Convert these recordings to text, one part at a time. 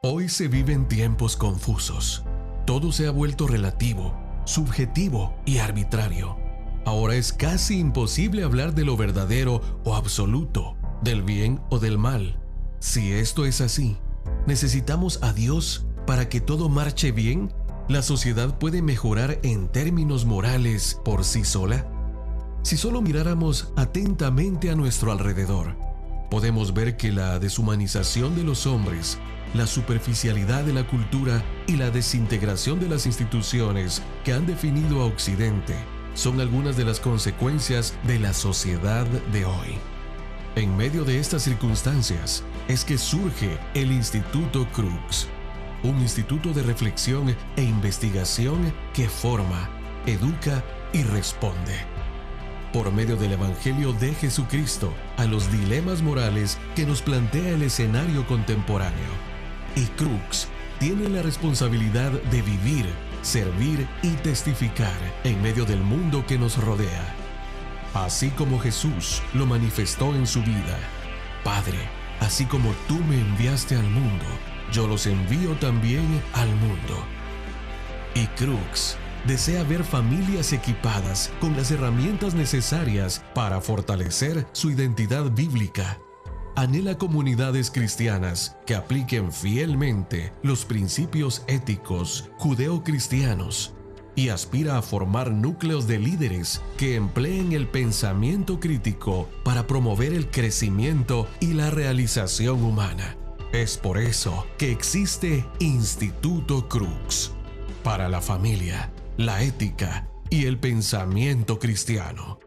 Hoy se viven tiempos confusos. Todo se ha vuelto relativo, subjetivo y arbitrario. Ahora es casi imposible hablar de lo verdadero o absoluto, del bien o del mal. Si esto es así, ¿necesitamos a Dios para que todo marche bien? ¿La sociedad puede mejorar en términos morales por sí sola? Si solo miráramos atentamente a nuestro alrededor, podemos ver que la deshumanización de los hombres, la superficialidad de la cultura y la desintegración de las instituciones que han definido a Occidente son algunas de las consecuencias de la sociedad de hoy. En medio de estas circunstancias es que surge el Instituto Crux, un instituto de reflexión e investigación que forma, educa y responde, por medio del Evangelio de Jesucristo, a los dilemas morales que nos plantea el escenario contemporáneo. Y Crux tiene la responsabilidad de vivir, servir y testificar en medio del mundo que nos rodea. Así como Jesús lo manifestó en su vida: Padre, así como tú me enviaste al mundo, yo los envío también al mundo. Y Crux desea ver familias equipadas con las herramientas necesarias para fortalecer su identidad bíblica. Anhela comunidades cristianas que apliquen fielmente los principios éticos judeo-cristianos y aspira a formar núcleos de líderes que empleen el pensamiento crítico para promover el crecimiento y la realización humana. Es por eso que existe Instituto Crux, para la familia, la ética y el pensamiento cristiano.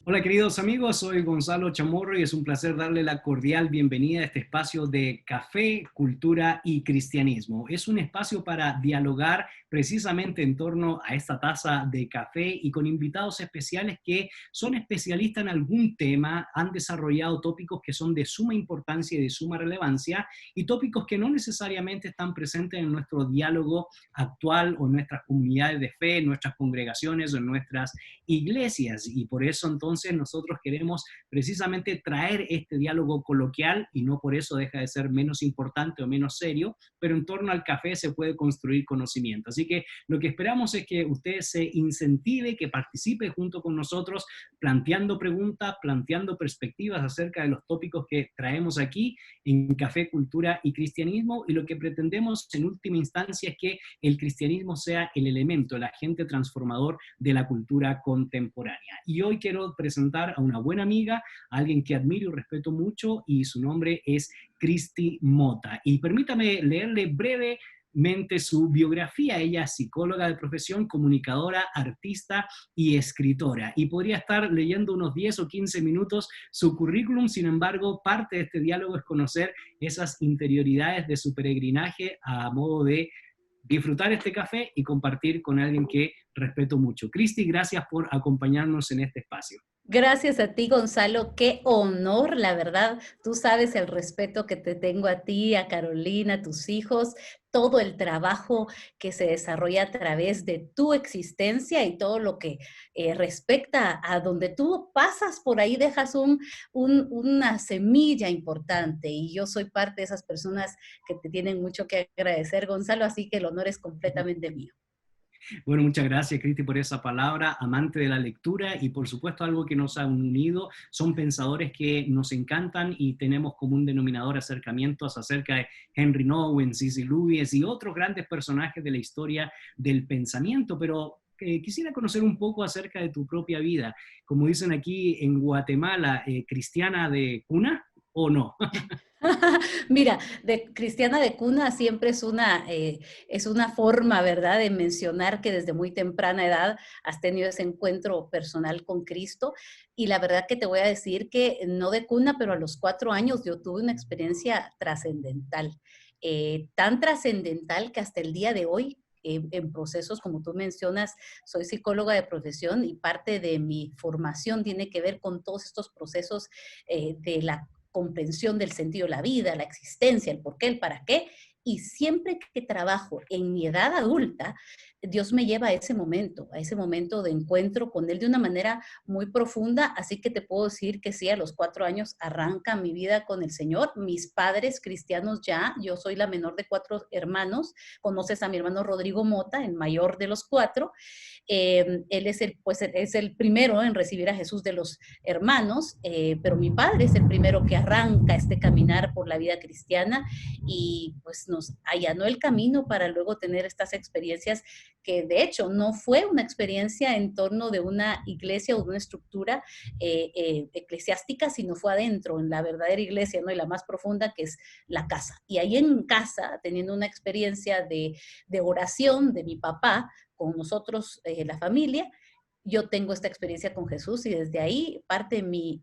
Hola queridos amigos, soy Gonzalo Chamorro y es un placer darle la cordial bienvenida a este espacio de café, cultura y cristianismo. Es un espacio para dialogar precisamente en torno a esta taza de café y con invitados especiales que son especialistas en algún tema, han desarrollado tópicos que son de suma importancia y de suma relevancia y tópicos que no necesariamente están presentes en nuestro diálogo actual o en nuestras comunidades de fe, en nuestras congregaciones o en nuestras iglesias, y por eso entonces nosotros queremos precisamente traer este diálogo coloquial, y no por eso deja de ser menos importante o menos serio, pero en torno al café se puede construir conocimiento. Así que lo que esperamos es que usted se incentive, que participe junto con nosotros, planteando preguntas, planteando perspectivas acerca de los tópicos que traemos aquí en Café, Cultura y Cristianismo, y lo que pretendemos en última instancia es que el cristianismo sea el elemento, el agente transformador de la cultura contemporánea. Y hoy quiero presentar a una buena amiga, a alguien que admiro y respeto mucho, y su nombre es Cristi Mota. Y permítame leerle brevemente su biografía. Ella es psicóloga de profesión, comunicadora, artista y escritora. Y podría estar leyendo unos 10 o 15 minutos su currículum. Sin embargo, parte de este diálogo es conocer esas interioridades de su peregrinaje a modo de disfrutar este café y compartir con alguien que respeto mucho. Cristi, gracias por acompañarnos en este espacio. Gracias a ti, Gonzalo. Qué honor, la verdad. Tú sabes el respeto que te tengo a ti, a Carolina, a tus hijos, todo el trabajo que se desarrolla a través de tu existencia y todo lo que respecta a donde tú pasas por ahí, dejas una semilla importante. Y yo soy parte de esas personas que te tienen mucho que agradecer, Gonzalo, así que el honor es completamente mío. Bueno, muchas gracias, Cristi, por esa palabra, amante de la lectura, y por supuesto algo que nos ha unido son pensadores que nos encantan y tenemos como un denominador acercamientos acerca de Henry Nouwen, C.S. Lewis y otros grandes personajes de la historia del pensamiento, pero quisiera conocer un poco acerca de tu propia vida. Como dicen aquí en Guatemala, ¿cristiana de cuna o no? Mira, de cristiana de cuna siempre es una forma, ¿verdad?, de mencionar que desde muy temprana edad has tenido ese encuentro personal con Cristo. Y la verdad que te voy a decir que no de cuna, pero a los 4 años yo tuve una experiencia trascendental. Tan trascendental que hasta el día de hoy en procesos, como tú mencionas, soy psicóloga de profesión y parte de mi formación tiene que ver con todos estos procesos de la comprensión del sentido de la vida, la existencia, el por qué, el para qué. Y siempre que trabajo en mi edad adulta, Dios me lleva a ese momento de encuentro con Él de una manera muy profunda. Así que te puedo decir que sí, a los 4 años arranca mi vida con el Señor. Mis padres cristianos ya, yo soy la menor de 4 hermanos. Conoces a mi hermano Rodrigo Mota, el mayor de los 4. Él es es el primero en recibir a Jesús de los hermanos, pero mi padre es el primero que arranca este caminar por la vida cristiana y pues nos allanó el camino para luego tener estas experiencias que de hecho no fue una experiencia en torno de una iglesia o de una estructura eclesiástica, sino fue adentro, en la verdadera iglesia, ¿no? Y la más profunda, que es la casa. Y ahí en casa, teniendo una experiencia de oración de mi papá con nosotros, la familia, yo tengo esta experiencia con Jesús y desde ahí parte mi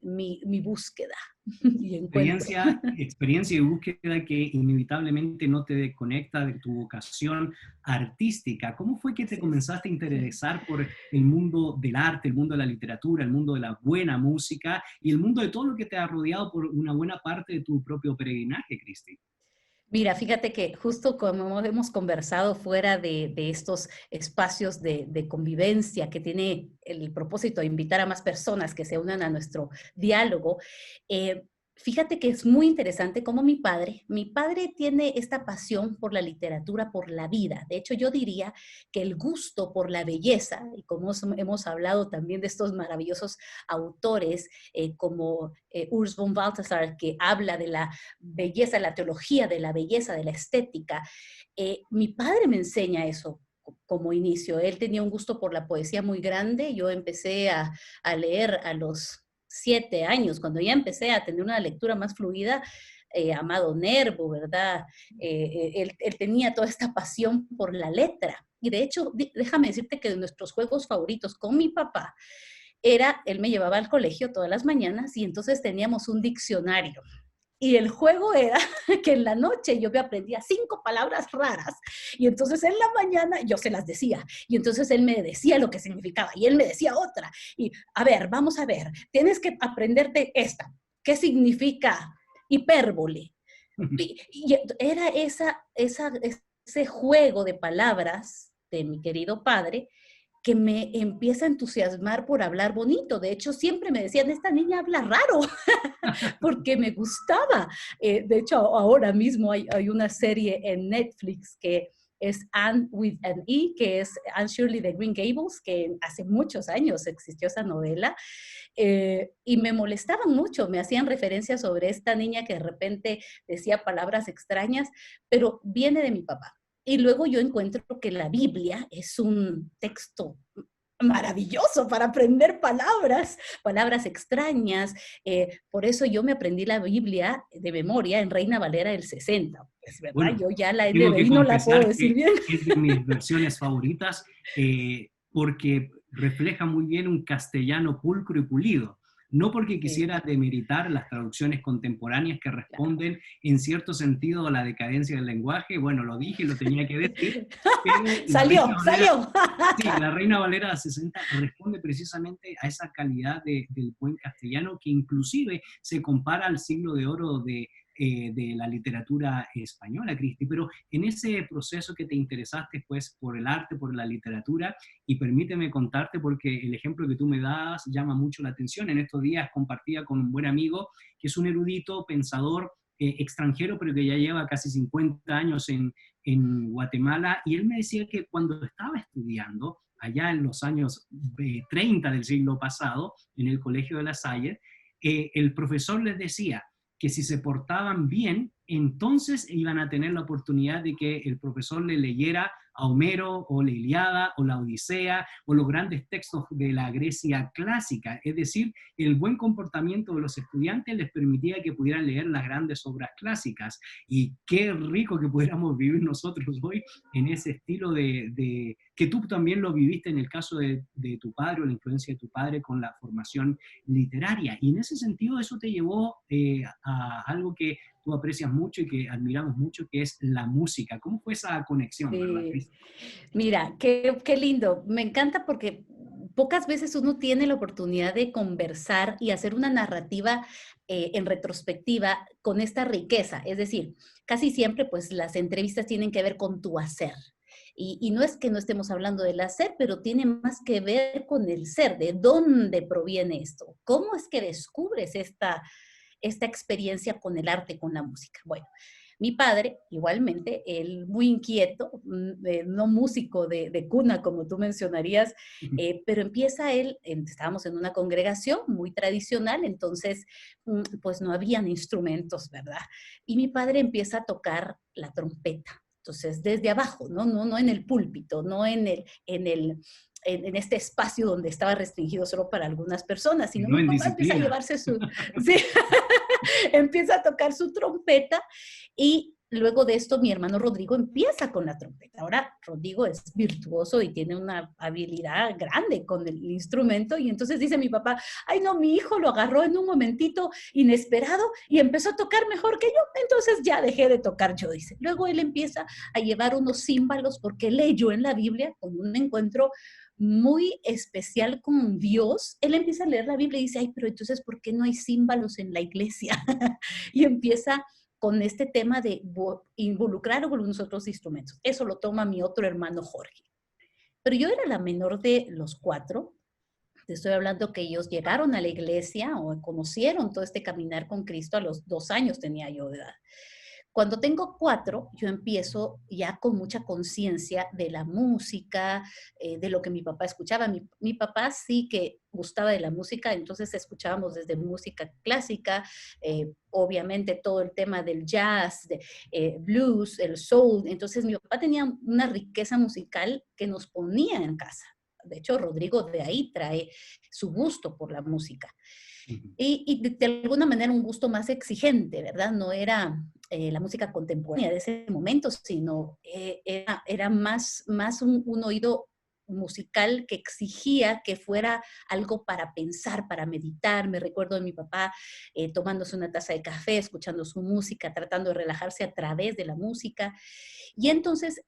búsqueda y encuentro. Experiencia y búsqueda que inevitablemente no te desconecta de tu vocación artística. ¿Cómo fue que te comenzaste a interesar por el mundo del arte, el mundo de la literatura, el mundo de la buena música y el mundo de todo lo que te ha rodeado por una buena parte de tu propio peregrinaje, Cristi? Mira, fíjate que justo como hemos conversado fuera de estos espacios de convivencia que tiene el propósito de invitar a más personas que se unan a nuestro diálogo, eh, fíjate que es muy interesante cómo mi padre tiene esta pasión por la literatura, por la vida. De hecho, yo diría que el gusto por la belleza, y como hemos hablado también de estos maravillosos autores como Urs von Balthasar, que habla de la belleza, la teología de la belleza, de la estética. Mi padre me enseña eso como inicio. Él tenía un gusto por la poesía muy grande. Yo empecé a leer a los 7 años, cuando ya empecé a tener una lectura más fluida. Amado Nervo, ¿verdad? Él tenía toda esta pasión por la letra. Y de hecho, déjame decirte que de nuestros juegos favoritos con mi papá, él me llevaba al colegio todas las mañanas y entonces teníamos un diccionario. Y el juego era que en la noche yo me aprendía 5 palabras raras y entonces en la mañana yo se las decía y entonces él me decía lo que significaba y él me decía otra. Y a ver, vamos a ver, tienes que aprenderte esta. ¿Qué significa hipérbole? Y era ese juego de palabras de mi querido padre que me empieza a entusiasmar por hablar bonito. De hecho, siempre me decían, esta niña habla raro, porque me gustaba. De hecho, ahora mismo hay una serie en Netflix que es Anne with an E, que es Anne Shirley de Green Gables, que hace muchos años existió esa novela, y me molestaban mucho, me hacían referencias sobre esta niña que de repente decía palabras extrañas, pero viene de mi papá. Y luego yo encuentro que la Biblia es un texto maravilloso para aprender palabras extrañas. Por eso yo me aprendí la Biblia de memoria en Reina Valera del 60. Pues, ¿verdad? Bueno, Yo ya la tengo que NBI no la puedo confesar decir que bien. es de mis versiones favoritas porque refleja muy bien un castellano pulcro y pulido. No porque quisiera demeritar las traducciones contemporáneas que responden en cierto sentido a la decadencia del lenguaje, bueno, lo dije, lo tenía que decir, pero salió. Sí, la Reina Valera de 60 responde precisamente a esa calidad del buen castellano que inclusive se compara al siglo de oro de la literatura española, Cristi. Pero en ese proceso que te interesaste pues por el arte, por la literatura, y permíteme contarte porque el ejemplo que tú me das llama mucho la atención. En estos días compartía con un buen amigo que es un erudito, pensador, extranjero, pero que ya lleva casi 50 años en Guatemala, y él me decía que cuando estaba estudiando, allá en los años 30 del siglo pasado, en el Colegio de La Salle, el profesor les decía que si se portaban bien, entonces iban a tener la oportunidad de que el profesor le leyera a Homero, o la Ilíada, o la Odisea, o los grandes textos de la Grecia clásica. Es decir, el buen comportamiento de los estudiantes les permitía que pudieran leer las grandes obras clásicas. Y qué rico que pudiéramos vivir nosotros hoy en ese estilo que tú también lo viviste en el caso de tu padre, o la influencia de tu padre con la formación literaria. Y en ese sentido eso te llevó a algo que tú aprecias mucho y que admiramos mucho, que es la música. ¿Cómo fue esa conexión, verdad, Sí. Cris? Mira, qué lindo. Me encanta porque pocas veces uno tiene la oportunidad de conversar y hacer una narrativa en retrospectiva con esta riqueza. Es decir, casi siempre pues las entrevistas tienen que ver con tu hacer. Y no es que no estemos hablando del hacer, pero tiene más que ver con el ser, de dónde proviene esto, cómo es que descubres esta experiencia con el arte, con la música. Bueno, mi padre, igualmente, él muy inquieto, no músico de cuna, como tú mencionarías, pero empieza él, estábamos en una congregación muy tradicional, entonces, pues no habían instrumentos, ¿verdad? Y mi padre empieza a tocar la trompeta. Entonces, desde abajo, no en el púlpito, no en este espacio donde estaba restringido solo para algunas personas, sino No mi en papá empieza a disciplina. llevarse su, sí, empieza a tocar su trompeta y luego de esto mi hermano Rodrigo empieza con la trompeta. Ahora Rodrigo es virtuoso y tiene una habilidad grande con el instrumento y entonces dice mi papá, ay no, mi hijo lo agarró en un momentito inesperado y empezó a tocar mejor que yo, entonces ya dejé de tocar yo, dice. Luego él empieza a llevar unos címbalos porque leyó en la Biblia con un encuentro muy especial con Dios, él empieza a leer la Biblia y dice, ay, pero entonces, ¿por qué no hay címbalos en la iglesia? Y empieza con este tema de involucrar algunos otros instrumentos. Eso lo toma mi otro hermano Jorge. Pero yo era la menor de los cuatro. Te estoy hablando que ellos llegaron a la iglesia o conocieron todo este caminar con Cristo a los 2 años tenía yo de edad. Cuando tengo 4, yo empiezo ya con mucha conciencia de la música, de lo que mi papá escuchaba. Mi papá sí que gustaba de la música, entonces escuchábamos desde música clásica, obviamente todo el tema del jazz, blues, el soul. Entonces mi papá tenía una riqueza musical que nos ponía en casa. De hecho, Rodrigo de ahí trae su gusto por la música. Y de alguna manera un gusto más exigente, ¿verdad? No era la música contemporánea de ese momento, sino era más un oído musical que exigía que fuera algo para pensar, para meditar. Me recuerdo de mi papá tomándose una taza de café, escuchando su música, tratando de relajarse a través de la música. Y entonces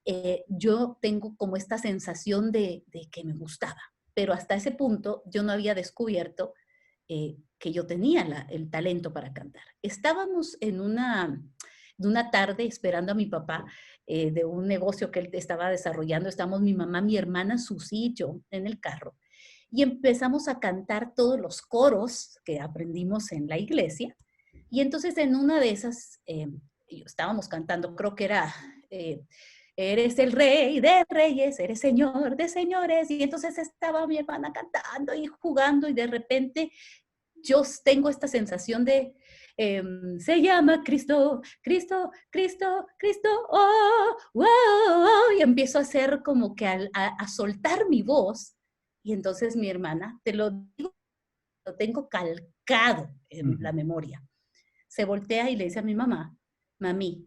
yo tengo como esta sensación de que me gustaba, pero hasta ese punto yo no había descubierto que yo tenía el talento para cantar. Estábamos en una tarde esperando a mi papá de un negocio que él estaba desarrollando. Estábamos mi mamá, mi hermana Susi y yo en el carro. Y empezamos a cantar todos los coros que aprendimos en la iglesia. Y entonces en una de esas, estábamos cantando, creo que era... eres el rey de reyes, eres señor de señores. Y entonces estaba mi hermana cantando y jugando y de repente yo tengo esta sensación de, se llama Cristo, Cristo, Cristo, Cristo, oh, wow, oh, y empiezo a hacer como que a soltar mi voz. Y entonces mi hermana, te lo digo, lo tengo calcado en la memoria. Se voltea y le dice a mi mamá, mami,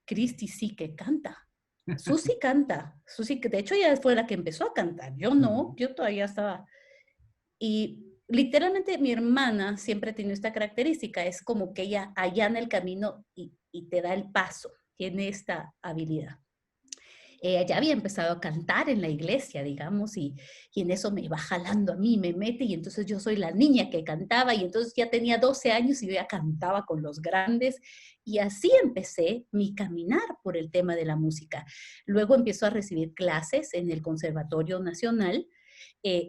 Cristi sí que canta. Susi canta. Susi, que de hecho ella fue la que empezó a cantar. Yo no, yo todavía estaba. Y literalmente mi hermana siempre tiene esta característica, es como que ella allana el camino y te da el paso, tiene esta habilidad. Ya había empezado a cantar en la iglesia, digamos, y en eso me va jalando a mí, me mete, y entonces yo soy la niña que cantaba, y entonces ya tenía 12 años y yo ya cantaba con los grandes, y así empecé mi caminar por el tema de la música. Luego empiezo a recibir clases en el Conservatorio Nacional.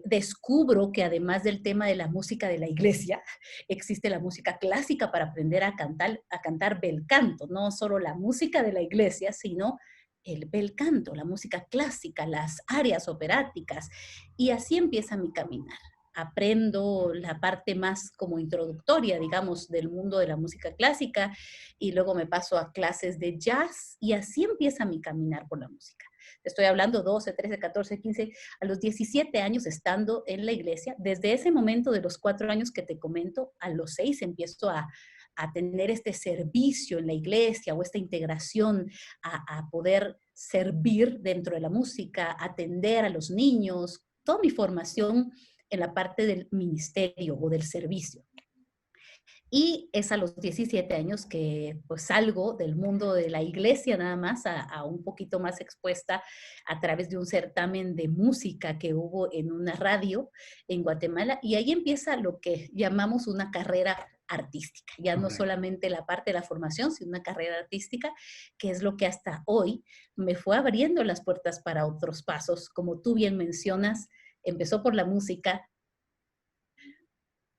Descubro que además del tema de la música de la iglesia, existe la música clásica para aprender a cantar bel canto, no solo la música de la iglesia, sino el bel canto, la música clásica, las arias operáticas, y así empieza mi caminar. Aprendo la parte más como introductoria, digamos, del mundo de la música clásica, y luego me paso a clases de jazz, y así empieza mi caminar por la música. Estoy hablando 12, 13, 14, 15, a los 17 años estando en la iglesia. Desde ese momento de los 4 años que te comento, a los 6 empiezo a tener este servicio en la iglesia o esta integración, a poder servir dentro de la música, atender a los niños, toda mi formación en la parte del ministerio o del servicio. Y es a los 17 años que pues salgo del mundo de la iglesia nada más a un poquito más expuesta a través de un certamen de música que hubo en una radio en Guatemala y ahí empieza lo que llamamos una carrera artística, ya no Correcto. solamente la parte de la formación, sino una carrera artística, que es lo que hasta hoy me fue abriendo las puertas para otros pasos. Como tú bien mencionas, empezó por la música,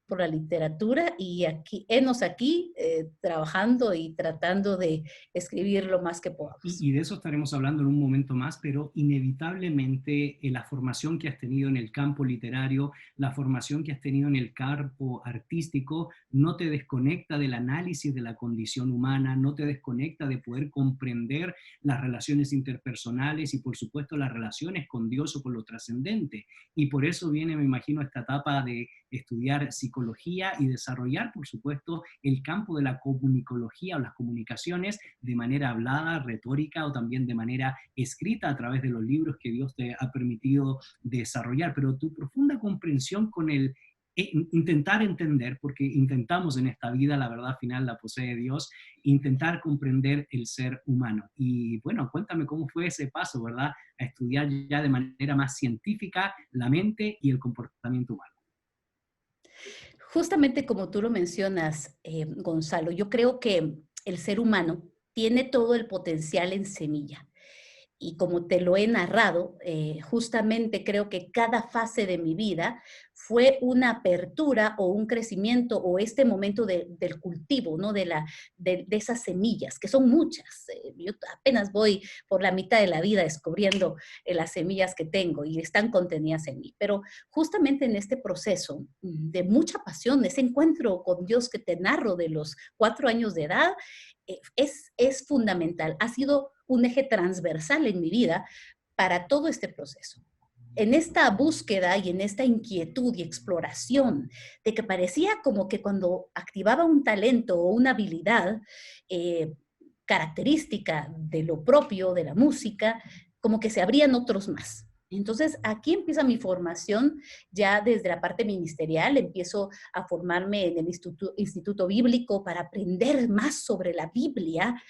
por la literatura y aquí, enos aquí trabajando y tratando de escribir lo más que podamos. Y de eso estaremos hablando en un momento más, pero inevitablemente la formación que has tenido en el campo literario, la formación que has tenido en el campo artístico, no te desconecta del análisis de la condición humana, no te desconecta de poder comprender las relaciones interpersonales y por supuesto las relaciones con Dios o con lo trascendente. Y por eso viene, me imagino, esta etapa de estudiar psicología y desarrollar, por supuesto, el campo de la comunicología o las comunicaciones de manera hablada, retórica o también de manera escrita a través de los libros que Dios te ha permitido desarrollar. Pero tu profunda comprensión con el intentar entender, porque intentamos en esta vida, la verdad final la posee Dios, intentar comprender el ser humano. Y bueno, cuéntame cómo fue ese paso, ¿verdad? A estudiar ya de manera más científica la mente y el comportamiento humano. Justamente como tú lo mencionas, Gonzalo, yo creo que el ser humano tiene todo el potencial en semilla. Y como te lo he narrado, justamente creo que cada fase de mi vida fue una apertura o un crecimiento o este momento del cultivo, ¿no? De esas semillas, que son muchas. Yo apenas voy por la mitad de la vida descubriendo las semillas que tengo y están contenidas en mí. Pero justamente en este proceso de mucha pasión, ese encuentro con Dios que te narro de los 4 años de edad, es fundamental. Ha sido un eje transversal en mi vida para todo este proceso. En esta búsqueda y en esta inquietud y exploración de que parecía como que cuando activaba un talento o una habilidad característica de lo propio, de la música, como que se abrían otros más. Entonces, aquí empieza mi formación ya desde la parte ministerial, empiezo a formarme en el Instituto Bíblico para aprender más sobre la Biblia,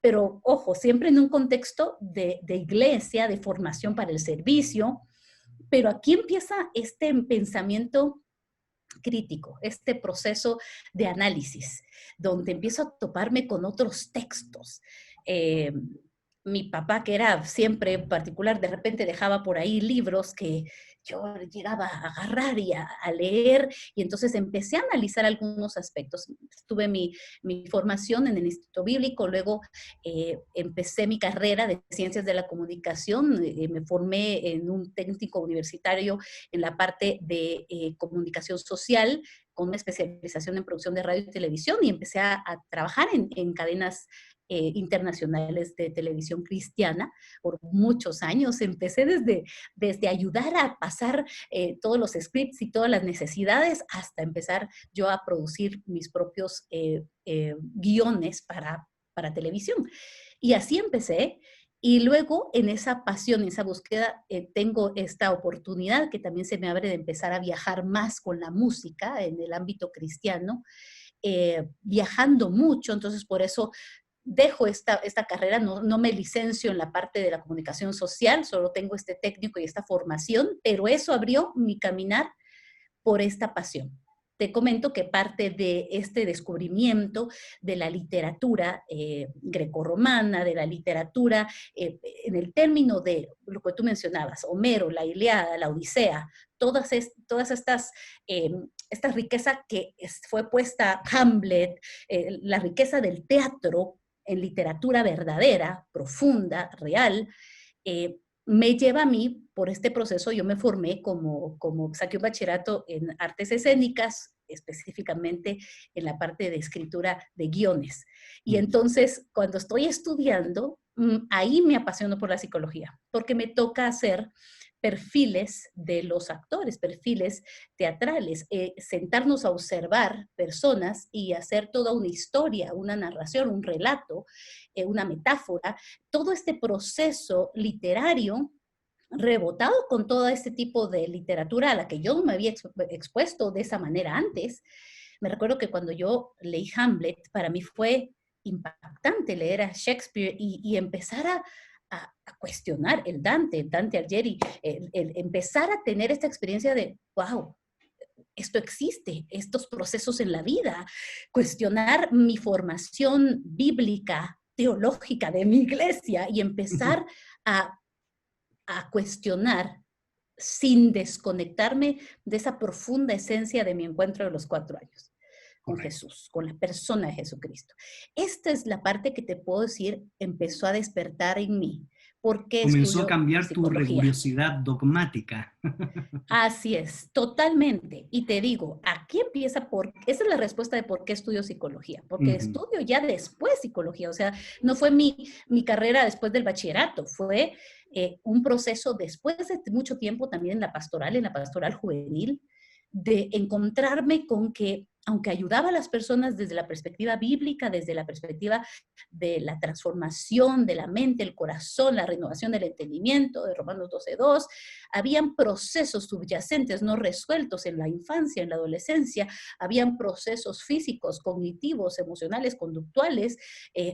pero ojo, siempre en un contexto de iglesia, de formación para el servicio, pero aquí empieza este pensamiento crítico, este proceso de análisis, donde empiezo a toparme con otros textos. Eh, Mi papá, que era siempre particular, de repente dejaba por ahí libros que yo llegaba a agarrar y a leer, y entonces empecé a analizar algunos aspectos. Tuve mi formación en el Instituto Bíblico, luego empecé mi carrera de Ciencias de la Comunicación, me formé en un técnico universitario en la parte de comunicación social, con una especialización en producción de radio y televisión, y empecé a trabajar en cadenas internacionales de televisión cristiana por muchos años. Empecé desde ayudar a pasar todos los scripts y todas las necesidades hasta empezar yo a producir mis propios guiones para televisión. Y así empecé. Y luego en esa pasión, en esa búsqueda, tengo esta oportunidad que también se me abre de empezar a viajar más con la música en el ámbito cristiano, viajando mucho. Entonces por eso dejo esta carrera, no me licencio en la parte de la comunicación social, solo tengo este técnico y esta formación, pero eso abrió mi caminar por esta pasión. Te comento que parte de este descubrimiento de la literatura grecorromana, de la literatura en el término de lo que tú mencionabas, Homero, la Ilíada, la Odisea, todas estas esta riqueza que fue puesta Hamlet, la riqueza del teatro en literatura verdadera, profunda, real, me lleva a mí, por este proceso, yo me formé saqué un bachillerato en artes escénicas, específicamente en la parte de escritura de guiones. Y entonces, cuando estoy estudiando, ahí me apasiono por la psicología, porque me toca hacer perfiles de los actores, perfiles teatrales, sentarnos a observar personas y hacer toda una historia, una narración, un relato, una metáfora, todo este proceso literario rebotado con todo este tipo de literatura a la que yo no me había expuesto de esa manera antes, Me recuerdo que cuando yo leí Hamlet, para mí fue impactante leer a Shakespeare y empezar a cuestionar el Dante Alighieri, empezar a tener esta experiencia de, wow, esto existe, estos procesos en la vida, cuestionar mi formación bíblica, teológica de mi iglesia y empezar a, a cuestionar sin desconectarme de esa profunda esencia de mi encuentro de los 4 años con Correcto. Jesús, con la persona de Jesucristo. Esta es la parte que te puedo decir empezó a despertar en mí. ¿Por qué Comenzó a estudio cambiar tu psicología? rigurosidad dogmática. Así es, totalmente. Y te digo, aquí empieza esa es la respuesta de por qué estudio psicología, porque Ujú. estudio ya después psicología, o sea, no fue mi carrera después del bachillerato, fue un proceso después de mucho tiempo también en la pastoral juvenil, de encontrarme con que, aunque ayudaba a las personas desde la perspectiva bíblica, desde la perspectiva de la transformación de la mente, el corazón, la renovación del entendimiento, de Romanos 12:2, habían procesos subyacentes no resueltos en la infancia, en la adolescencia, habían procesos físicos, cognitivos, emocionales, conductuales,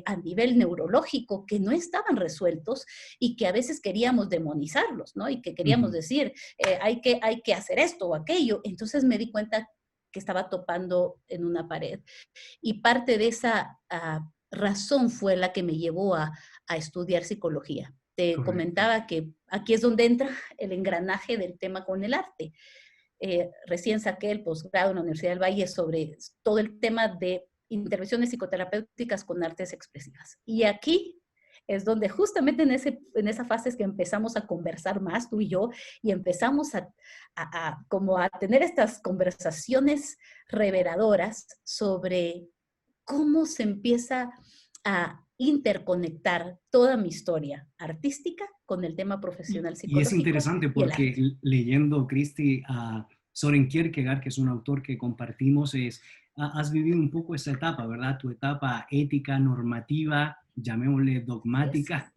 a nivel neurológico que no estaban resueltos y que a veces queríamos demonizarlos, ¿no? Y que queríamos Ujú. decir, hay que hacer esto o aquello. Entonces me di cuenta que estaba topando en una pared. Y parte de esa razón fue la que me llevó a estudiar psicología. Te Correcto. comentaba que aquí es donde entra el engranaje del tema con el arte. Recién saqué el posgrado en la Universidad del Valle sobre todo el tema de intervenciones psicoterapéuticas con artes expresivas. Y aquí es donde justamente en esa fase es que empezamos a conversar más tú y yo y empezamos como a tener estas conversaciones reveladoras sobre cómo se empieza a interconectar toda mi historia artística con el tema profesional Y es psicológico interesante y el porque arte. leyendo, Cristi, a Soren Kierkegaard, que es un autor que compartimos, has vivido un poco esa etapa, ¿verdad? Tu etapa ética, normativa, llamémosle Yes. dogmática,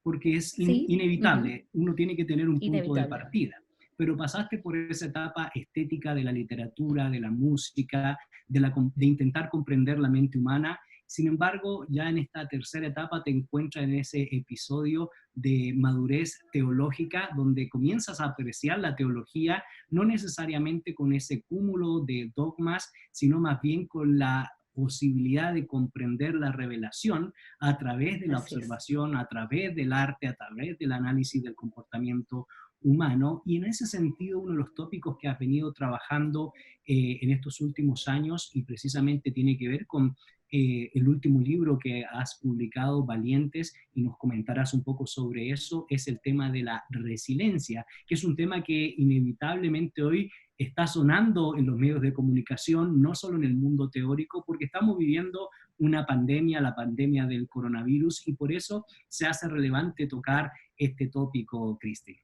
porque es Sí, ujú, inevitable, uno tiene que tener un punto de inevitable. partida. Pero pasaste por esa etapa estética de la literatura, de la música, de intentar comprender la mente humana. Sin embargo, ya en esta tercera etapa te encuentras en ese episodio de madurez teológica, donde comienzas a apreciar la teología, no necesariamente con ese cúmulo de dogmas, sino más bien con la posibilidad de comprender la revelación a través de la Así es. observación, a través del arte, a través del análisis del comportamiento humano. Y en ese sentido, uno de los tópicos que has venido trabajando en estos últimos años y precisamente tiene que ver con el último libro que has publicado, Valientes, y nos comentarás un poco sobre eso, es el tema de la resiliencia, que es un tema que inevitablemente hoy está sonando en los medios de comunicación, no solo en el mundo teórico, porque estamos viviendo una pandemia, la pandemia del coronavirus, y por eso se hace relevante tocar este tópico, Cristi.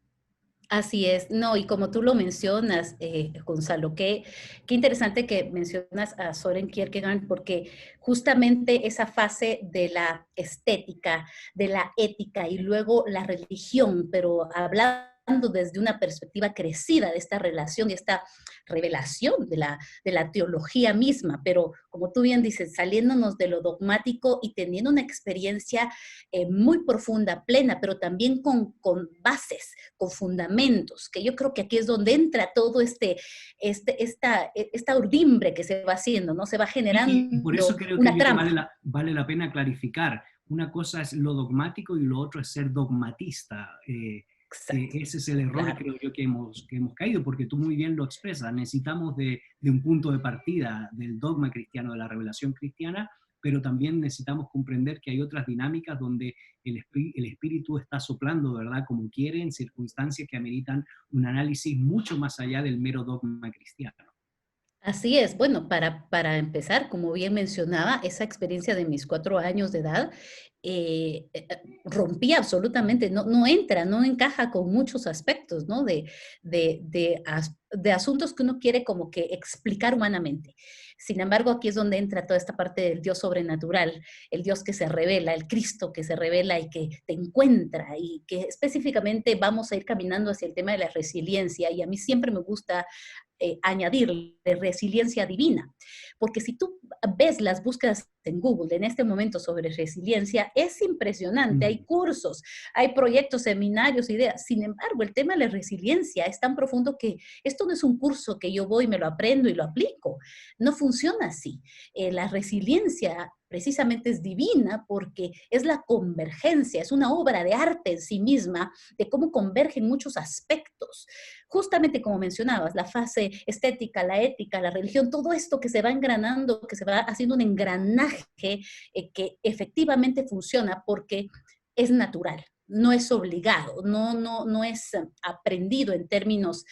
Así es, no, y como tú lo mencionas, Gonzalo, qué interesante que mencionas a Soren Kierkegaard, porque justamente esa fase de la estética, de la ética y luego la religión, pero hablando desde una perspectiva crecida de esta relación y esta revelación de la teología misma, pero como tú bien dices, saliéndonos de lo dogmático y teniendo una experiencia muy profunda, plena, pero también con bases, con fundamentos, que yo creo que aquí es donde entra todo esta urdimbre que se va haciendo, ¿no? Se va Y por generando eso creo que, una trama. vale la pena clarificar. Una cosa es lo dogmático y lo otro es ser dogmatista. Exacto, Ese es el error, claro. creo yo, que hemos caído, porque tú muy bien lo expresas. Necesitamos de un punto de partida del dogma cristiano, de la revelación cristiana, pero también necesitamos comprender que hay otras dinámicas donde el espíritu está soplando, ¿verdad? Como quiere, en circunstancias que ameritan un análisis mucho más allá del mero dogma cristiano. Así es. Bueno, para empezar, como bien mencionaba, esa experiencia de mis 4 años de edad rompía absolutamente, no entra, no encaja con muchos aspectos, ¿no? De asuntos que uno quiere como que explicar humanamente. Sin embargo, aquí es donde entra toda esta parte del Dios sobrenatural, el Dios que se revela, el Cristo que se revela y que te encuentra y que específicamente vamos a ir caminando hacia el tema de la resiliencia. Y a mí siempre me gusta añadirle resiliencia divina. Porque si tú ves las búsquedas en Google en este momento sobre resiliencia, es impresionante. Hay cursos, hay proyectos, seminarios, ideas. Sin embargo, el tema de la resiliencia es tan profundo que esto no es un curso que yo voy, me lo aprendo y lo aplico. No funciona así. La resiliencia precisamente es divina porque es la convergencia, es una obra de arte en sí misma, de cómo convergen muchos aspectos. Justamente como mencionabas, la fase estética, la ética, la religión, todo esto que se va engranando, que se va haciendo un engranaje que efectivamente funciona porque es natural. No es obligado, no es aprendido en términos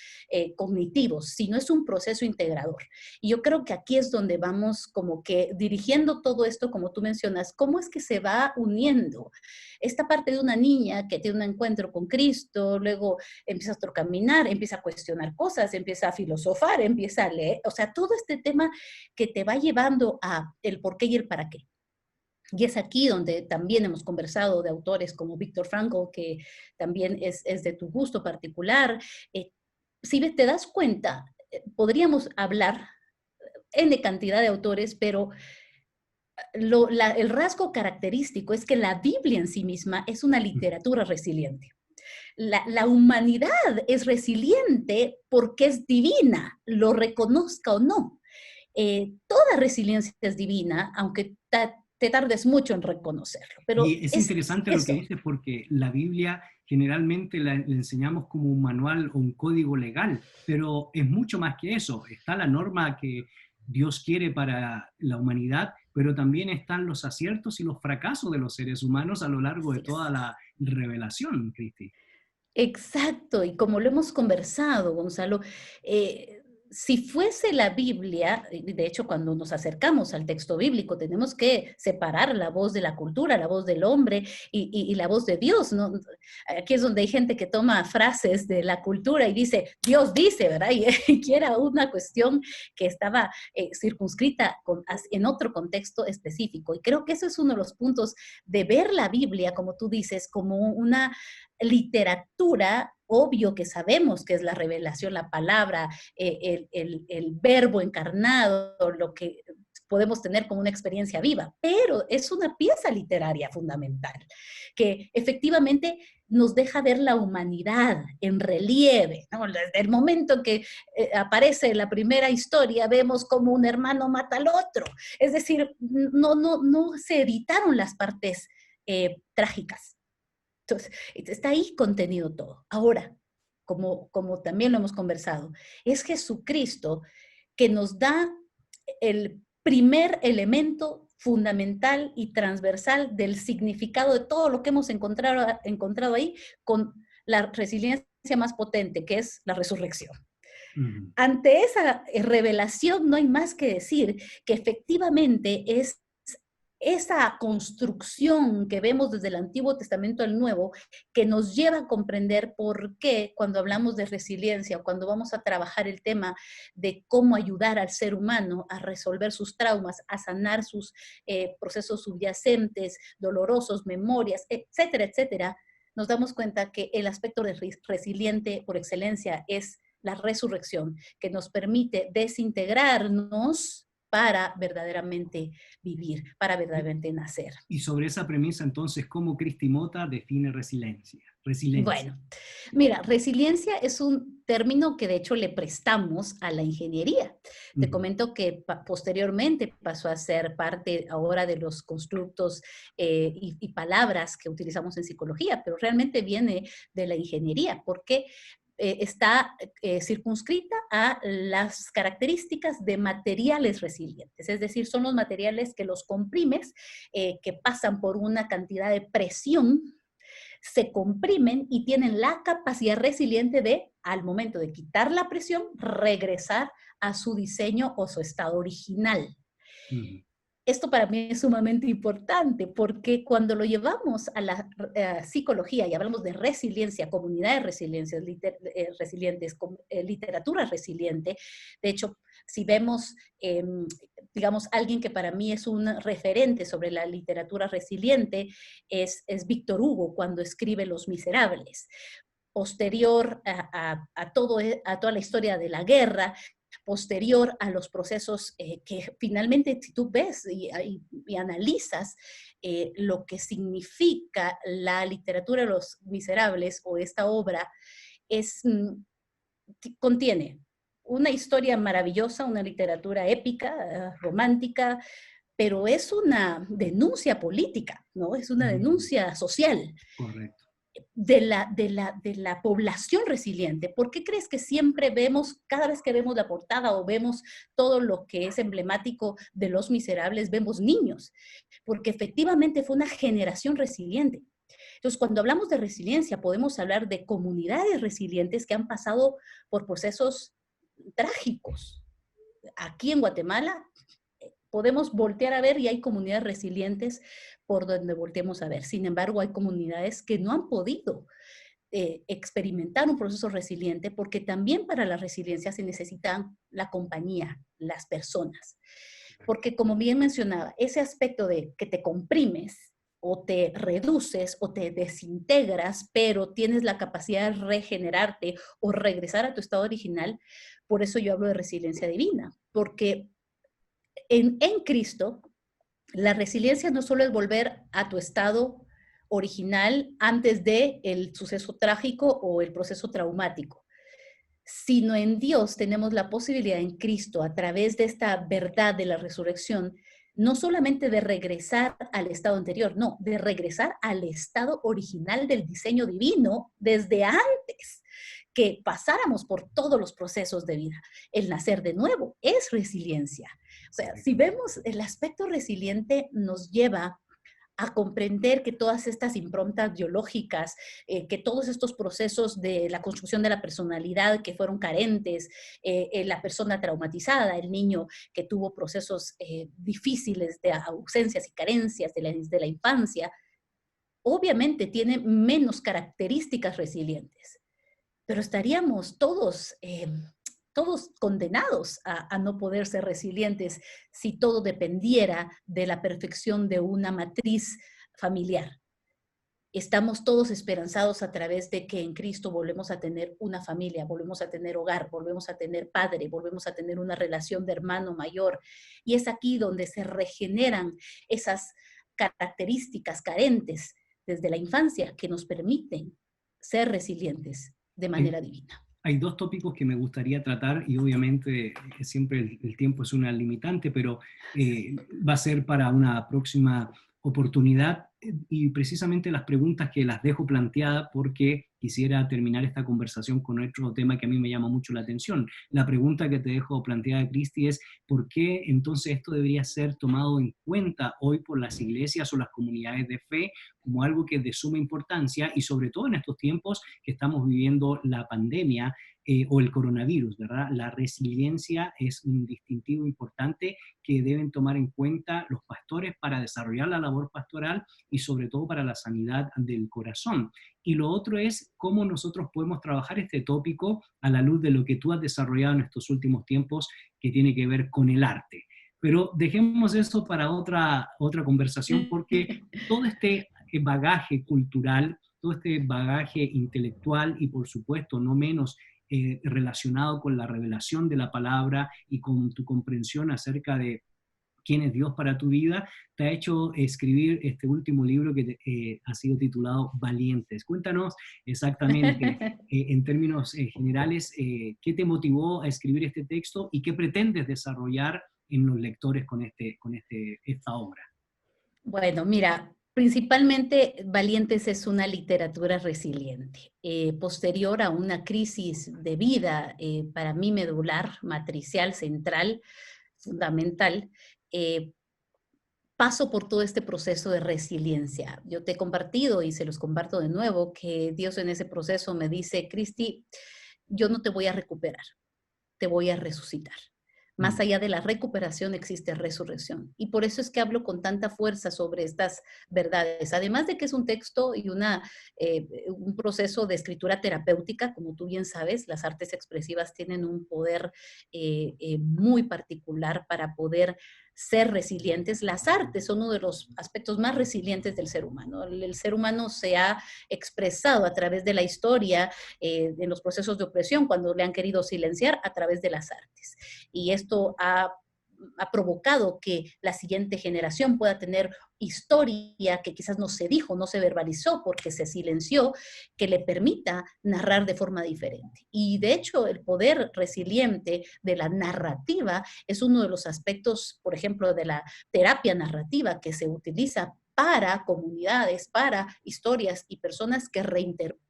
cognitivos, sino es un proceso integrador. Y yo creo que aquí es donde vamos como que dirigiendo todo esto, como tú mencionas, cómo es que se va uniendo esta parte de una niña que tiene un encuentro con Cristo, luego empieza a caminar, empieza a cuestionar cosas, empieza a filosofar, empieza a leer, o sea, todo este tema que te va llevando a el por qué y el para qué. Y es aquí donde también hemos conversado de autores como Viktor Frankl, que también es de tu gusto particular. Si te das cuenta, podríamos hablar N cantidad de autores, pero el rasgo característico es que la Biblia en sí misma es una literatura resiliente. La humanidad es resiliente porque es divina, lo reconozca o no. Toda resiliencia es divina, aunque te tardes mucho en reconocerlo. Pero y es interesante lo que eso. dices porque la Biblia generalmente la enseñamos como un manual o un código legal, pero es mucho más que eso. Está la norma que Dios quiere para la humanidad, pero también están los aciertos y los fracasos de los seres humanos a lo largo de Así toda es. la revelación, Cristi. Exacto, y como lo hemos conversado, Gonzalo, si fuese la Biblia, y de hecho cuando nos acercamos al texto bíblico tenemos que separar la voz de la cultura, la voz del hombre y la voz de Dios, ¿no? Aquí es donde hay gente que toma frases de la cultura y dice, Dios dice, ¿verdad? Y que era una cuestión que estaba circunscrita en otro contexto específico. Y creo que eso es uno de los puntos de ver la Biblia, como tú dices, como una literatura, obvio que sabemos que es la revelación, la palabra, el verbo encarnado, lo que podemos tener como una experiencia viva, pero es una pieza literaria fundamental que efectivamente nos deja ver la humanidad en relieve, ¿no? Desde el momento en que aparece la primera historia, vemos como un hermano mata al otro, es decir, no se evitaron las partes trágicas. Entonces, está ahí contenido todo. Ahora, como también lo hemos conversado, es Jesucristo que nos da el primer elemento fundamental y transversal del significado de todo lo que hemos encontrado ahí con la resiliencia más potente, que es la resurrección. Ante esa revelación no hay más que decir que efectivamente es esa construcción que vemos desde el Antiguo Testamento al Nuevo, que nos lleva a comprender por qué cuando hablamos de resiliencia, cuando vamos a trabajar el tema de cómo ayudar al ser humano a resolver sus traumas, a sanar sus procesos subyacentes, dolorosos, memorias, etcétera, etcétera, nos damos cuenta que el aspecto de resiliente por excelencia es la resurrección, que nos permite desintegrarnos para verdaderamente vivir, para verdaderamente nacer. Y sobre esa premisa, entonces, ¿cómo Cristi Mota define resiliencia? Resiliencia. Bueno, mira, resiliencia es un término que de hecho le prestamos a la ingeniería. Te comento que posteriormente pasó a ser parte ahora de los constructos y palabras que utilizamos en psicología, pero realmente viene de la ingeniería, porque está circunscrita a las características de materiales resilientes, es decir, son los materiales que los comprimes, que pasan por una cantidad de presión, se comprimen y tienen la capacidad resiliente de, al momento de quitar la presión, regresar a su diseño o su estado original. Esto para mí es sumamente importante porque cuando lo llevamos a la psicología y hablamos de resiliencia, comunidades resilientes, literatura resiliente, de hecho, si vemos, digamos, alguien que para mí es un referente sobre la literatura resiliente, es Víctor Hugo cuando escribe Los Miserables. Posterior a toda la historia de la guerra, posterior a los procesos que finalmente, si tú ves y analizas lo que significa la literatura de los miserables o esta obra, es, contiene una historia maravillosa, una literatura épica, romántica, pero es una denuncia política, ¿no? Es una denuncia social Correcto. de la población resiliente. ¿Por qué crees que siempre vemos, cada vez que vemos la portada o vemos todo lo que es emblemático de Los Miserables, vemos niños? Porque efectivamente fue una generación resiliente. Entonces, cuando hablamos de resiliencia, podemos hablar de comunidades resilientes que han pasado por procesos trágicos. Aquí en Guatemala podemos voltear a ver y hay comunidades resilientes por donde volteemos a ver. Sin embargo, hay comunidades que no han podido experimentar un proceso resiliente porque también para la resiliencia se necesitan la compañía, las personas. Porque como bien mencionaba, ese aspecto de que te comprimes o te reduces o te desintegras, pero tienes la capacidad de regenerarte o regresar a tu estado original, por eso yo hablo de resiliencia divina, porque en Cristo, la resiliencia no solo es volver a tu estado original antes de el suceso trágico o el proceso traumático, sino en Dios tenemos la posibilidad en Cristo, a través de esta verdad de la resurrección, no solamente de regresar al estado anterior, no, de regresar al estado original del diseño divino desde antes que pasáramos por todos los procesos de vida. El nacer de nuevo es resiliencia. O sea, si vemos el aspecto resiliente nos lleva a comprender que todas estas improntas biológicas, que todos estos procesos de la construcción de la personalidad que fueron carentes, la persona traumatizada, el niño que tuvo procesos difíciles de ausencias y carencias de la infancia, obviamente tiene menos características resilientes, pero estaríamos todos condenados a no poder ser resilientes si todo dependiera de la perfección de una matriz familiar. Estamos todos esperanzados a través de que en Cristo volvemos a tener una familia, volvemos a tener hogar, volvemos a tener padre, volvemos a tener una relación de hermano mayor. Y es aquí donde se regeneran esas características carentes desde la infancia que nos permiten ser resilientes de manera divina. Hay dos tópicos que me gustaría tratar y obviamente siempre el tiempo es una limitante, pero va a ser para una próxima oportunidad y precisamente las preguntas que las dejo planteadas porque quisiera terminar esta conversación con otro tema que a mí me llama mucho la atención. La pregunta que te dejo planteada, Cristi, es ¿por qué entonces esto debería ser tomado en cuenta hoy por las iglesias o las comunidades de fe como algo que es de suma importancia y sobre todo en estos tiempos que estamos viviendo la pandemia o el coronavirus, ¿verdad? La resiliencia es un distintivo importante que deben tomar en cuenta los pastores para desarrollar la labor pastoral y sobre todo para la sanidad del corazón. Y lo otro es cómo nosotros podemos trabajar este tópico a la luz de lo que tú has desarrollado en estos últimos tiempos que tiene que ver con el arte. Pero dejemos eso para otra conversación porque todo este bagaje cultural, todo este bagaje intelectual y por supuesto no menos relacionado con la revelación de la palabra y con tu comprensión acerca de quién es Dios para tu vida, te ha hecho escribir este último libro que ha sido titulado Valientes. Cuéntanos exactamente, en términos generales, qué te motivó a escribir este texto y qué pretendes desarrollar en los lectores con esta obra. Bueno, mira, principalmente Valientes es una literatura resiliente. Posterior a una crisis de vida, para mí medular, matricial, central, fundamental, paso por todo este proceso de resiliencia. Yo te he compartido y se los comparto de nuevo que Dios en ese proceso me dice, Cristi, yo no te voy a recuperar, te voy a resucitar. Más allá de la recuperación existe resurrección. Y por eso es que hablo con tanta fuerza sobre estas verdades. Además de que es un texto y un proceso de escritura terapéutica, como tú bien sabes, las artes expresivas tienen un poder muy particular para poder ser resilientes. Las artes son uno de los aspectos más resilientes del ser humano. El ser humano se ha expresado a través de la historia, en los procesos de opresión, cuando le han querido silenciar a través de las artes. Y esto ha provocado que la siguiente generación pueda tener historia que quizás no se dijo, no se verbalizó porque se silenció, que le permita narrar de forma diferente. Y de hecho, el poder resiliente de la narrativa es uno de los aspectos, por ejemplo, de la terapia narrativa que se utiliza para comunidades, para historias y personas que reinterpretan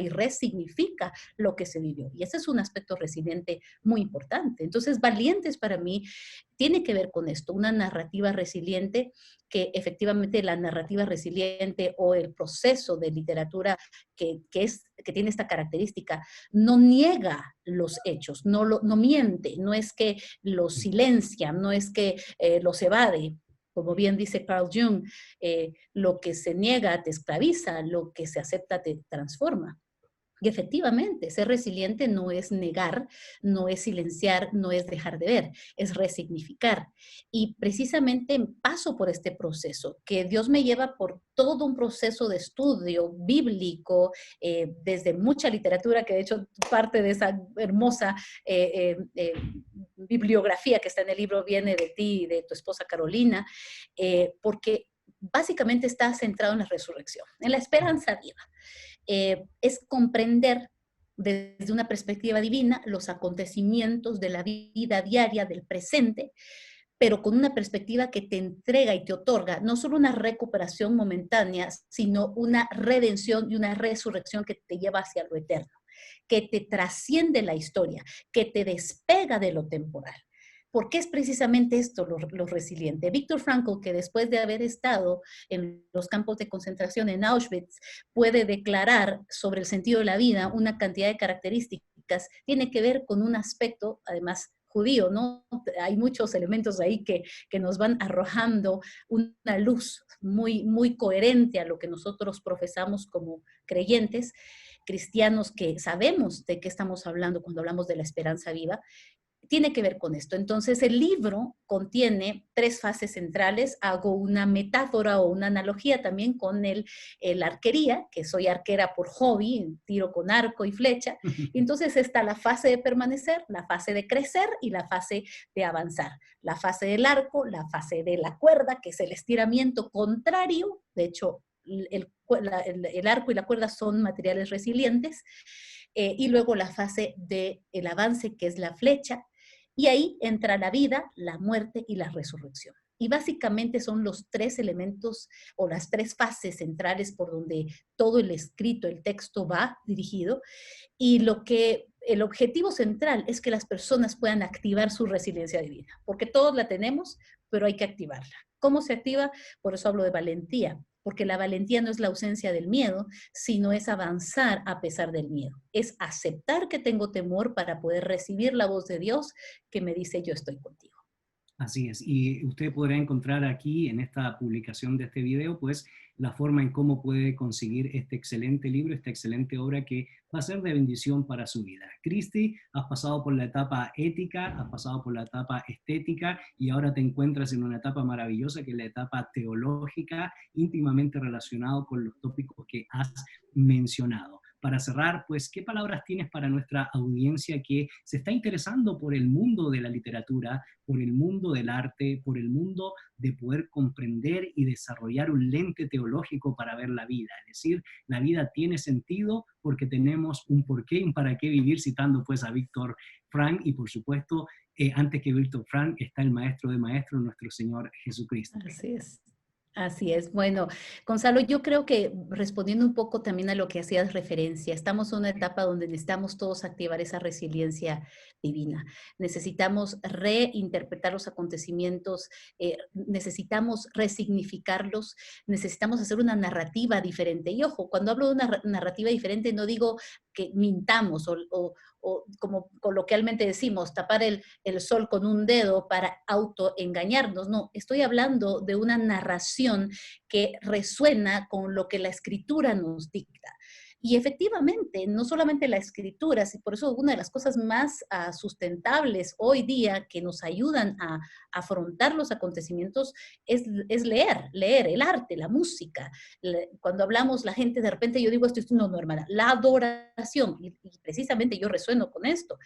y resignifica lo que se vivió. Y ese es un aspecto resiliente muy importante. Entonces, Valientes para mí tiene que ver con esto, una narrativa resiliente, que efectivamente la narrativa resiliente o el proceso de literatura que tiene esta característica no niega los hechos, no miente, no es que los silencia, no es que los evade. Como bien dice Carl Jung, lo que se niega te esclaviza, lo que se acepta te transforma. Y efectivamente, ser resiliente no es negar, no es silenciar, no es dejar de ver, es resignificar. Y precisamente paso por este proceso, que Dios me lleva por todo un proceso de estudio bíblico, desde mucha literatura, que de hecho parte de esa hermosa bibliografía que está en el libro viene de ti y de tu esposa Carolina, porque básicamente está centrado en la resurrección, en la esperanza viva. Es comprender desde una perspectiva divina los acontecimientos de la vida diaria, del presente, pero con una perspectiva que te entrega y te otorga no solo una recuperación momentánea, sino una redención y una resurrección que te lleva hacia lo eterno, que te trasciende la historia, que te despega de lo temporal. ¿Por qué es precisamente esto lo resiliente? Viktor Frankl, que después de haber estado en los campos de concentración en Auschwitz, puede declarar sobre el sentido de la vida una cantidad de características, tiene que ver con un aspecto, además, judío, ¿no? Hay muchos elementos ahí que nos van arrojando una luz muy coherente a lo que nosotros profesamos como creyentes, cristianos que sabemos de qué estamos hablando cuando hablamos de la esperanza viva. Tiene que ver con esto. Entonces, el libro contiene 3 fases centrales. Hago una metáfora o una analogía también con la arquería, que soy arquera por hobby, tiro con arco y flecha. Y entonces está la fase de permanecer, la fase de crecer y la fase de avanzar. La fase del arco, la fase de la cuerda, que es el estiramiento contrario. De hecho, el arco y la cuerda son materiales resilientes. Y luego la fase del avance, que es la flecha. Y ahí entra la vida, la muerte y la resurrección. Y básicamente son los 3 elementos o las 3 fases centrales por donde todo el escrito, el texto va dirigido. Y el objetivo central es que las personas puedan activar su resiliencia divina, porque todos la tenemos, pero hay que activarla. ¿Cómo se activa? Por eso hablo de valentía, porque la valentía no es la ausencia del miedo, sino es avanzar a pesar del miedo. Es aceptar que tengo temor para poder recibir la voz de Dios que me dice yo estoy contigo. Así es, y usted podrá encontrar aquí en esta publicación de este video, pues, la forma en cómo puede conseguir este excelente libro, esta excelente obra que va a ser de bendición para su vida. Cristi, has pasado por la etapa ética, has pasado por la etapa estética y ahora te encuentras en una etapa maravillosa que es la etapa teológica, íntimamente relacionado con los tópicos que has mencionado. Para cerrar, pues, ¿qué palabras tienes para nuestra audiencia que se está interesando por el mundo de la literatura, por el mundo del arte, por el mundo de poder comprender y desarrollar un lente teológico para ver la vida? Es decir, la vida tiene sentido porque tenemos un porqué y un para qué vivir, citando pues a Viktor Frankl, y por supuesto, antes que Viktor Frankl está el maestro de maestros, nuestro Señor Jesucristo. Así es. Así es. Bueno, Gonzalo, yo creo que respondiendo un poco también a lo que hacías referencia, estamos en una etapa donde necesitamos todos activar esa resiliencia divina. Necesitamos reinterpretar los acontecimientos, necesitamos resignificarlos, necesitamos hacer una narrativa diferente. Y ojo, cuando hablo de una narrativa diferente, no digo que mintamos o como coloquialmente decimos, tapar el sol con un dedo para autoengañarnos. No, estoy hablando de una narración que resuena con lo que la escritura nos dicta. Y efectivamente, no solamente la escritura, y por eso una de las cosas más sustentables hoy día que nos ayudan a afrontar los acontecimientos es leer el arte, la música. Cuando hablamos, la gente de repente, yo digo esto, no, hermana, la adoración, y precisamente yo resueno con esto.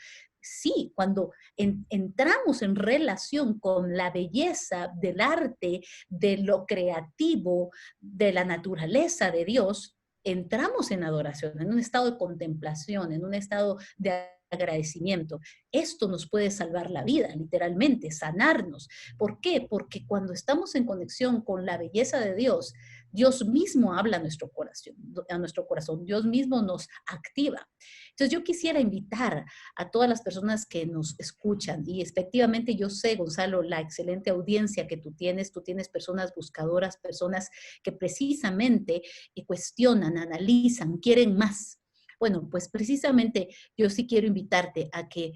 Sí, cuando entramos en relación con la belleza del arte, de lo creativo, de la naturaleza de Dios, entramos en adoración, en un estado de contemplación, en un estado de agradecimiento. Esto nos puede salvar la vida, literalmente, sanarnos. ¿Por qué? Porque cuando estamos en conexión con la belleza de Dios, Dios mismo habla a nuestro corazón, Dios mismo nos activa. Entonces yo quisiera invitar a todas las personas que nos escuchan, y efectivamente yo sé, Gonzalo, la excelente audiencia que tú tienes personas buscadoras, personas que precisamente cuestionan, analizan, quieren más. Bueno, pues precisamente yo sí quiero invitarte a que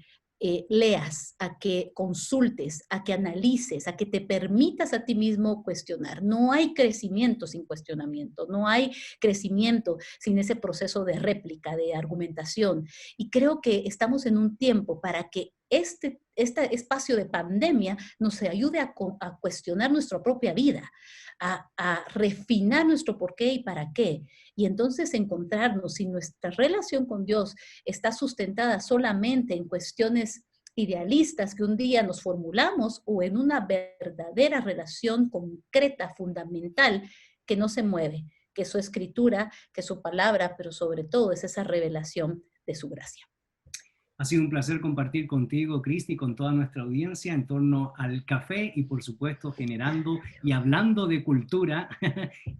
leas, a que consultes, a que analices, a que te permitas a ti mismo cuestionar. No hay crecimiento sin cuestionamiento, no hay crecimiento sin ese proceso de réplica, de argumentación. Y creo que estamos en un tiempo para que este espacio de pandemia nos ayude a cuestionar nuestra propia vida, a refinar nuestro por qué y para qué. Y entonces encontrarnos si nuestra relación con Dios está sustentada solamente en cuestiones idealistas que un día nos formulamos o en una verdadera relación concreta, fundamental, que no se mueve, que es su escritura, que es su palabra, pero sobre todo es esa revelación de su gracia. Ha sido un placer compartir contigo, Cristi, con toda nuestra audiencia en torno al café y, por supuesto, generando y hablando de cultura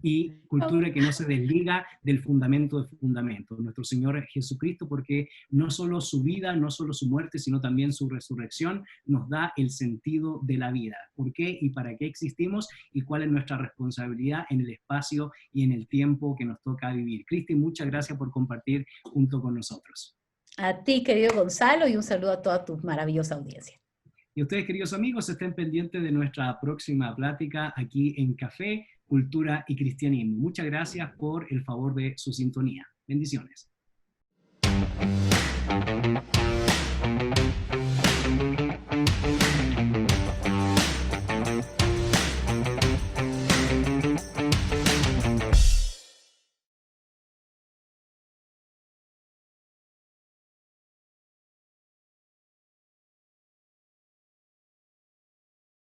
y cultura que no se desliga del fundamento de fundamentos, nuestro Señor Jesucristo, porque no solo su vida, no solo su muerte, sino también su resurrección nos da el sentido de la vida. ¿Por qué y para qué existimos y cuál es nuestra responsabilidad en el espacio y en el tiempo que nos toca vivir? Cristi, muchas gracias por compartir junto con nosotros. A ti, querido Gonzalo, y un saludo a toda tu maravillosa audiencia. Y ustedes, queridos amigos, estén pendientes de nuestra próxima plática aquí en Café, Cultura y Cristianismo. Muchas gracias por el favor de su sintonía. Bendiciones.